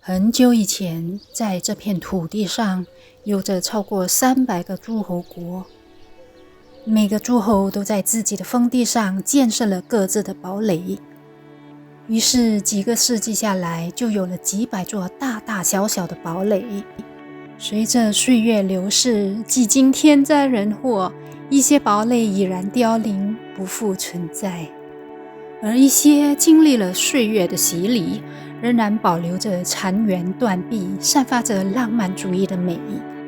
很久以前，在这片土地上，有着超过300个诸侯国。每个诸侯都在自己的封地上建设了各自的堡垒。于是几个世纪下来，就有了几百座大大小小的堡垒。随着岁月流逝，几经天灾人祸，一些堡垒已然凋零，不复存在。而一些经历了岁月的洗礼，仍然保留着残垣断壁，散发着浪漫主义的美。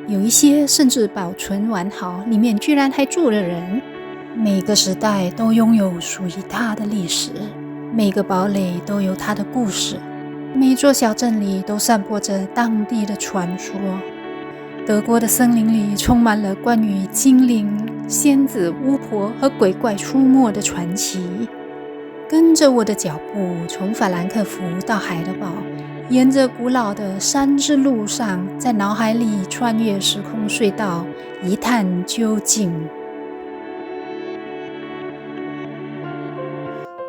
有一些甚至保存完好，里面居然还住了人。每个时代都拥有属于它的历史，每个堡垒都有它的故事，每座小镇里都散播着当地的传说。德国的森林里充满了关于精灵、仙子、巫婆和鬼怪出没的传奇。跟着我的脚步，从法兰克福到海德堡，沿着古老的山之路上，在脑海里穿越时空隧道，一探究竟。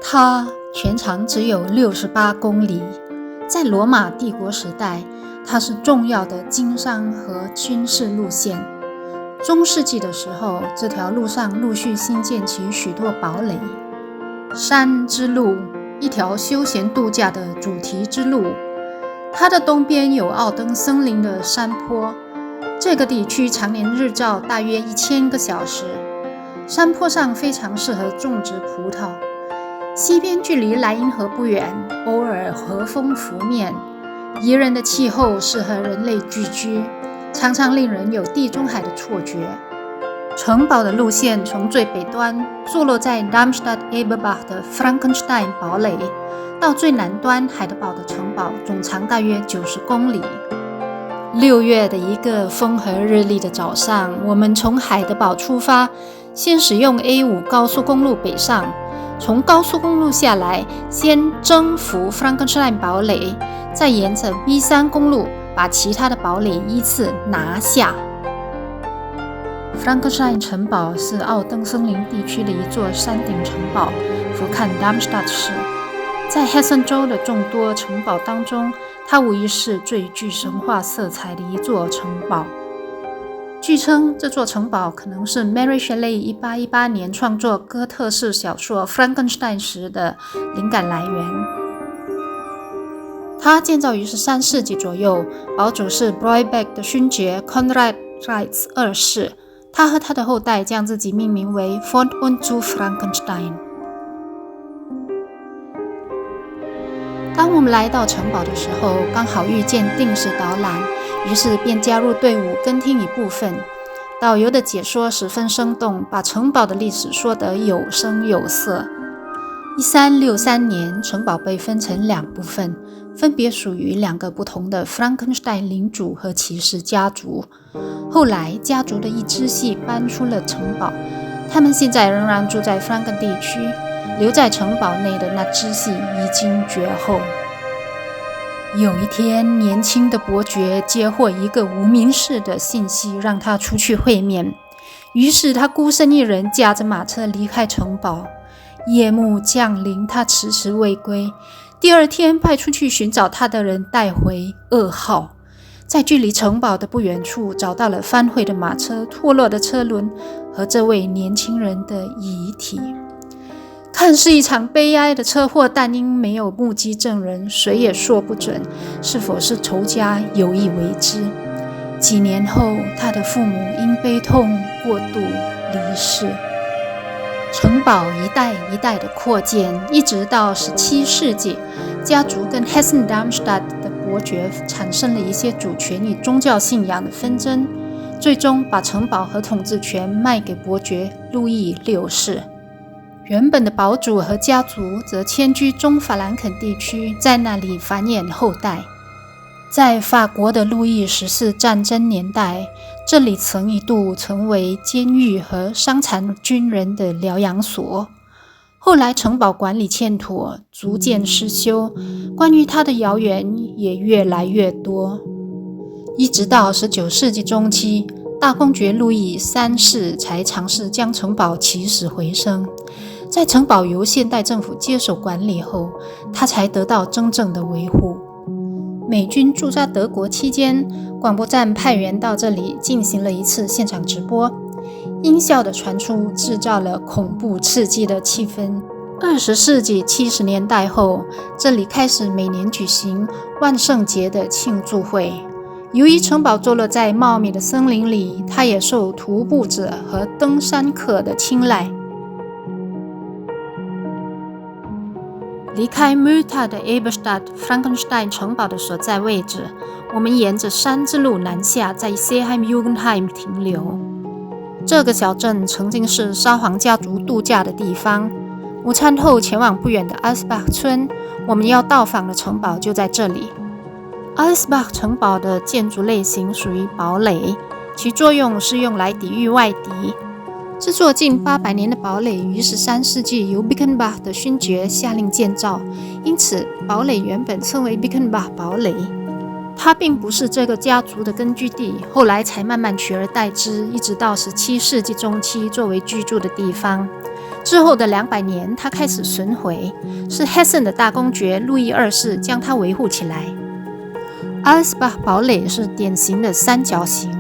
它全长只有68公里，在罗马帝国时代，它是重要的经商和军事路线。中世纪的时候，这条路上陆续兴建起许多堡垒。山之路，一条休闲度假的主题之路。它的东边有奥登森林的山坡，这个地区常年日照大约1000个小时，山坡上非常适合种植葡萄。西边距离莱茵河不远，偶尔和风拂面，宜人的气候适合人类聚居，常常令人有地中海的错觉。城堡的路线从最北端坐落在 Darmstadt-Eberbach 的 Frankenstein 堡垒，到最南端海德堡的城堡，总长大约90公里。6月的一个风和日丽的早上，我们从海德堡出发，先使用 A5 高速公路北上，从高速公路下来，先征服 Frankenstein 堡垒，再沿着 B3 公路把其他的堡垒依次拿下。Frankenstein 城堡是奥登森林地区的一座山顶城堡，俯瞰 Darmstadt 市。在 Hessen 州的众多城堡当中，它无疑是最具神话色彩的一座城堡。据称，这座城堡可能是 Mary Shelley 1818年创作哥特式小说《Frankenstein》时的灵感来源。它建造于13世纪左右，堡主是 Breubeck 的勋爵 Konrad Reitz 2世。他和他的后代将自己命名为 Von und zu Frankenstein。 当我们来到城堡的时候，刚好遇见定时导览，于是便加入队伍跟听一部分。导游的解说十分生动，把城堡的历史说得有声有色。1363年，城堡被分成2部分，分别属于2个不同的 Frankenstein 领主和骑士家族。后来，家族的一支系搬出了城堡，他们现在仍然住在 Franken 地区，留在城堡内的那支系已经绝后。有一天，年轻的伯爵接获一个无名氏的信息，让他出去会面。于是他孤身一人驾着马车离开城堡。夜幕降临，他迟迟未归。第二天，派出去寻找他的人带回噩耗。在距离城堡的不远处，找到了翻毁的马车、脱落的车轮和这位年轻人的遗体。看似一场悲哀的车祸，但因没有目击证人，谁也说不准是否是仇家有意为之。几年后，他的父母因悲痛过度离世。城堡一代一代的扩建，一直到17世纪，家族跟 Hessen-Darmstadt 的伯爵产生了一些主权与宗教信仰的纷争，最终把城堡和统治权卖给伯爵路易6世。原本的堡主和家族则迁居中法兰肯地区，在那里繁衍后代。在法国的路易14战争年代，这里曾一度成为监狱和伤残军人的疗养所。后来城堡管理欠妥，逐渐失修，关于它的谣言也越来越多。一直到19世纪中期，大公爵路易3世才尝试将城堡起死回生。在城堡由现代政府接手管理后，它才得到真正的维护。美军驻扎德国期间，广播站派员到这里进行了一次现场直播，音效的传出制造了恐怖刺激的气氛。20世纪70年代后，这里开始每年举行万圣节的庆祝会。由于城堡坐落在茂密的森林里，它也受徒步者和登山客的青睐。离开 Mytha 的 Eberstadt Frankenstein 城堡的所在位置，我们沿着山之路南下，在 Seeheim Jugendheim 停留。这个小镇曾经是沙皇家族度假的地方。午餐后前往不远的 Alsbach 村，我们要到访的城堡就在这里。Alsbach 城堡的建筑类型属于堡垒，其作用是用来抵御外敌。这座近800年的堡垒于13世纪由 Bickenbach 的勋爵下令建造，因此堡垒原本称为 Bickenbach 堡垒。它并不是这个家族的根据地，后来才慢慢取而代之，一直到17世纪中期作为居住的地方。之后的200年，它开始损毁，是 Hessen 的大公爵路易2世将它维护起来。Alsbach 堡垒是典型的三角形，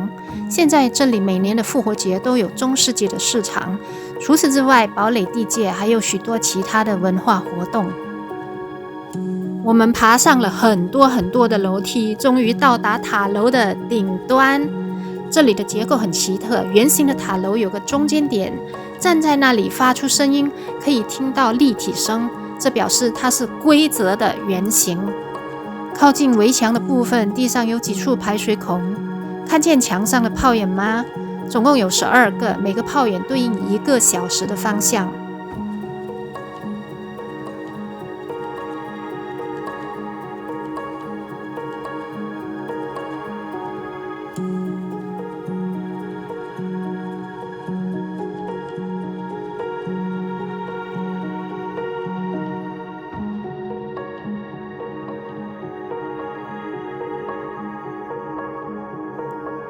现在这里每年的复活节都有中世纪的市场。除此之外，堡垒地界还有许多其他的文化活动。我们爬上了很多的楼梯，终于到达塔楼的顶端。这里的结构很奇特，圆形的塔楼有个中间点，站在那里发出声音，可以听到立体声，这表示它是规则的圆形。靠近围墙的部分，地上有几处排水孔。看见墙上的炮眼吗？总共有12个，每个炮眼对应1个小时的方向。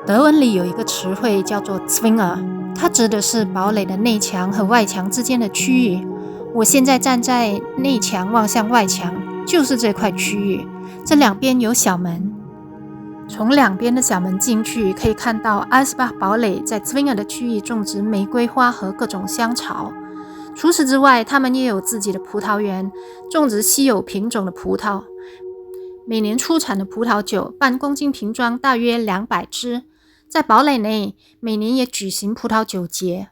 德文里有一个词汇叫做 Zwinger， 它指的是堡垒的内墙和外墙之间的区域。我现在站在内墙望向外墙，就是这块区域。这两边有小门，从两边的小门进去，可以看到 Alsbach 堡垒在 Zwinger 的区域种植玫瑰花和各种香草。除此之外，他们也有自己的葡萄园，种植稀有品种的葡萄。每年出产的葡萄酒半公斤瓶装大约200支。在堡垒内，每年也举行葡萄酒节。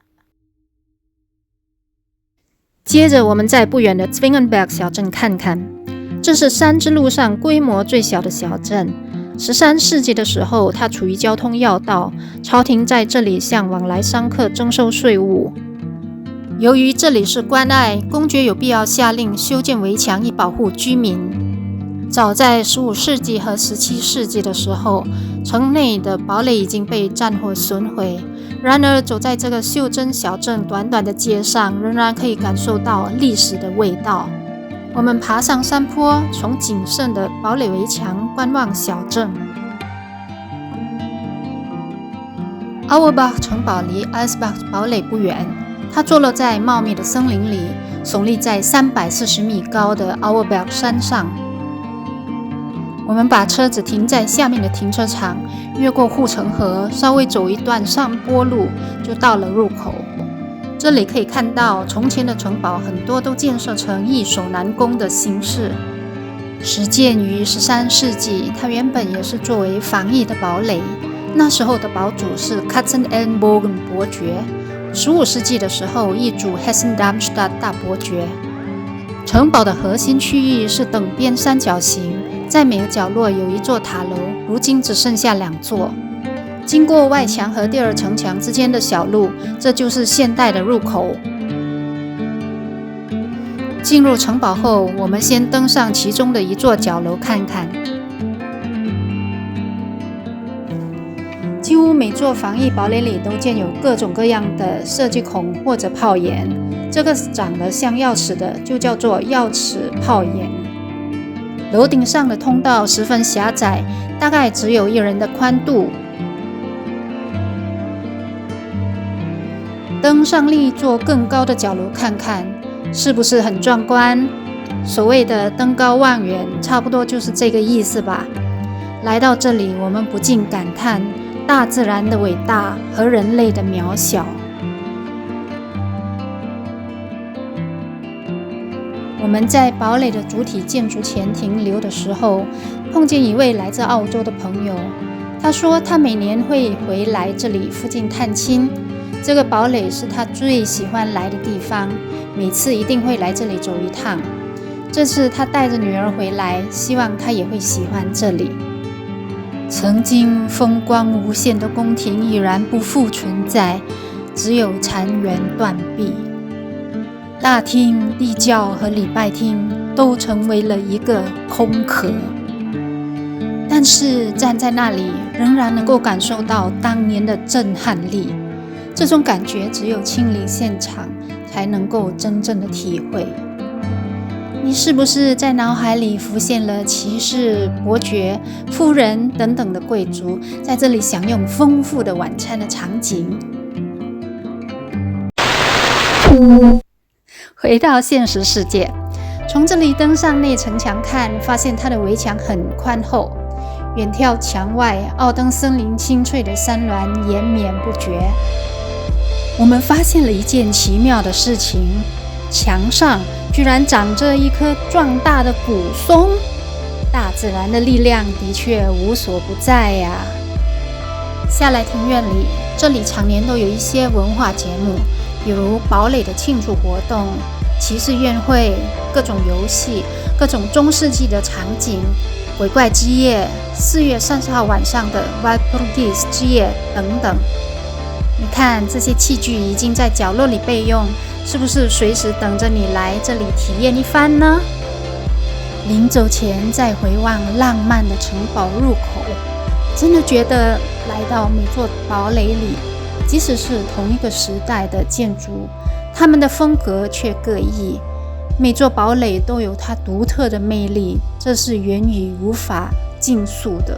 接着，我们在不远的 Zwingenberg 小镇看看，这是山之路上规模最小的小镇。13世纪的时候，它处于交通要道，朝廷在这里向往来商客征收税务。由于这里是关隘，公爵有必要下令修建围墙以保护居民。早在15世纪和17世纪的时候，城内的堡垒已经被战火损毁。然而，走在这个袖珍小镇短短的街上，仍然可以感受到历史的味道。我们爬上山坡，从仅剩的堡垒围墙观望小镇。Auerbach 城堡离 Alsbach 堡垒不远，它坐落在茂密的森林里，耸立在340米高的 Auerbach 山上。我们把车子停在下面的停车场，越过护城河，稍微走一段上坡路，就到了入口。这里可以看到，从前的城堡很多都建设成易守难攻的形式。始建于13世纪，它原本也是作为防御的堡垒。那时候的堡主是 Katzenelnbogen 伯爵。15世纪的时候，易主 Hessen-Darmstadt 大伯爵。城堡的核心区域是等边三角形，在每个角落有一座塔楼，如今只剩下2座。经过外墙和第二城墙之间的小路，这就是现代的入口。进入城堡后，我们先登上其中的一座角楼看看。几乎每座防御堡垒里都建有各种各样的射击孔或者炮眼，这个长得像钥匙的就叫做钥匙炮眼。楼顶上的通道十分狭窄，大概只有1人的宽度。登上另一座更高的角楼看看，是不是很壮观？所谓的登高望远，差不多就是这个意思吧。来到这里，我们不禁感叹大自然的伟大和人类的渺小。我们在堡垒的主体建筑前停留的时候，碰见一位来自澳洲的朋友。他说他每年会回来这里附近探亲，这个堡垒是他最喜欢来的地方，每次一定会来这里走一趟。这次他带着女儿回来，希望她也会喜欢这里。曾经风光无限的宫廷已然不复存在，只有残垣断壁。大厅、地窖和礼拜厅都成为了一个空壳，但是站在那里仍然能够感受到当年的震撼力。这种感觉只有亲临现场才能够真正的体会。你是不是在脑海里浮现了骑士、伯爵、夫人等等的贵族在这里享用丰富的晚餐的场景？回到现实世界，从这里登上内城墙看，发现它的围墙很宽厚，远眺墙外，奥登森林青翠的山峦延绵不绝。我们发现了一件奇妙的事情，墙上居然长着一棵壮大的古松，大自然的力量的确无所不在呀。下来庭院里，这里常年都有一些文化节目，比如堡垒的庆祝活动、骑士宴会、各种游戏、各种中世纪的场景、鬼怪之夜、4月30号晚上的 Walpurgis 之夜等等。你看，这些器具已经在角落里备用，是不是随时等着你来这里体验一番呢？临走前再回望浪漫的城堡入口，真的觉得来到每座堡垒里，即使是同一个时代的建筑，它们的风格却各异。每座堡垒都有它独特的魅力，这是言语无法尽述的。